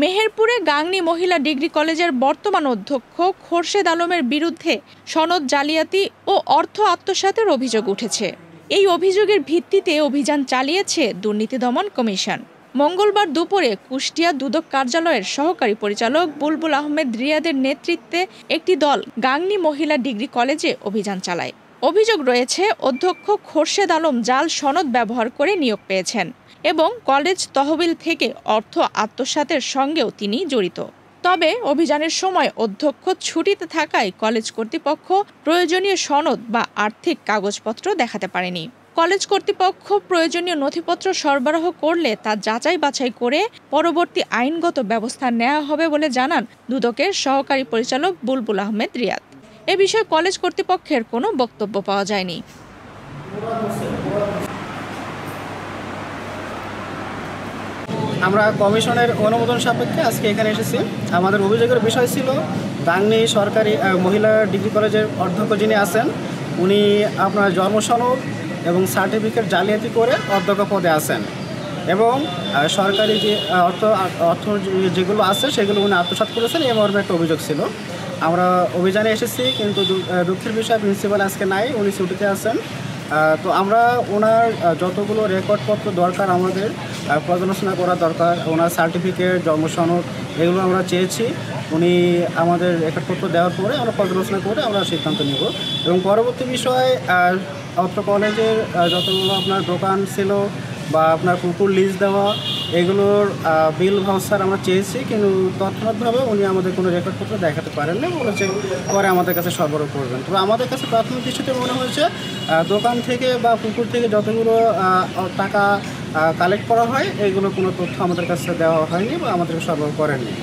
মেহেরপুরে গাংনী মহিলা ডিগ্রি কলেজের বর্তমান অধ্যক্ষ খোরশেদ আলমের বিরুদ্ধে সনদ জালিয়াতি ও অর্থ আত্মসাতের অভিযোগ উঠেছে। এই অভিযোগের ভিত্তিতে অভিযান চালিয়েছে দুর্নীতি দমন কমিশন। মঙ্গলবার দুপুরে কুষ্টিয়া দুদক কার্যালয়ের সহকারী পরিচালক বুলবুল আহমেদ রিয়াদের নেতৃত্বে একটি দল গাংনী মহিলা ডিগ্রি কলেজে অভিযান চালায়। অভিযোগ রয়েছে, অধ্যক্ষ খোরশেদ আলম জাল সনদ ব্যবহার করে নিয়োগ পেয়েছেন এবং কলেজ তহবিল থেকে অর্থ আত্মসাতের সঙ্গেও তিনি জড়িত। তবে অভিযানের সময় অধ্যক্ষ ছুটিতে থাকায় কলেজ কর্তৃপক্ষ প্রয়োজনীয় সনদ বা আর্থিক কাগজপত্র দেখাতে পারেনি। কলেজ কর্তৃপক্ষ প্রয়োজনীয় নথিপত্র সরবরাহ করলে তা যাচাই বাছাই করে পরবর্তী আইনগত ব্যবস্থা নেওয়া হবে বলে জানান দুদকের সহকারী পরিচালক বুলবুল আহমেদ রিয়াদ। এ বিষয়ে কলেজ কর্তৃপক্ষের কোনো বক্তব্য পাওয়া যায়নি। আমরা কমিশনের অনুমোদন সাপেক্ষে আজকে এখানে এসেছি। আমাদের অভিযোগের বিষয় ছিল গাংনী সরকারি মহিলা ডিগ্রি কলেজের অধ্যক্ষ যিনি আছেন উনি আপনার জন্মসনদ এবং সার্টিফিকেট জালিয়াতি করে অধ্যক্ষ পদে আছেন এবং সরকারি যে অর্থ যেগুলো আছে সেগুলো উনি আত্মসাৎ করেছেন এই মর্মে একটা অভিযোগ ছিল। আমরা অভিযানে এসেছি, কিন্তু দুঃখের বিষয় প্রিন্সিপাল আজকে নাই, উনি ছুটিতে আছেন। তো আমরা ওনার যতগুলো রেকর্ডপত্র দরকার আমাদের পর্যালোচনা করা দরকার, ওনার সার্টিফিকেট জন্মসনদ এগুলো আমরা চেয়েছি। উনি আমাদের রেকর্ডপত্র দেওয়ার পরে আমরা পর্যালোচনা করে আমরা সিদ্ধান্ত নেব এবং পরবর্তী বিষয়ে অত্র কলেজের যতগুলো আপনার দোকান ছিল বা আপনার পুকুর লিজ দেওয়া এগুলোর বিল ভাউচার আমরা চেয়েছি, কিন্তু তৎক্ষণাৎভাবে উনি আমাদের কোনো রেকর্ডপত্র দেখাতে পারেননি, বলেছে পরে আমাদের কাছে সরবরাহ করবেন। তবে আমাদের কাছে প্রাথমিক দৃষ্টিতে মনে হয়েছে দোকান থেকে বা পুকুর থেকে যতগুলো টাকা কালেক্ট করা হয় এইগুলো কোনো তথ্য আমাদের কাছে দেওয়া হয়নি বা আমাদেরকে সরবরাহ করেননি।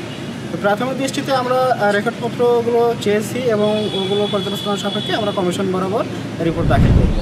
তো প্রাথমিক দৃষ্টিতে আমরা রেকর্ডপত্রগুলো চেয়েছি এবং ওগুলো পর্যালোচনা সাপেক্ষে আমরা কমিশন বরাবর রিপোর্ট দাখিল করব।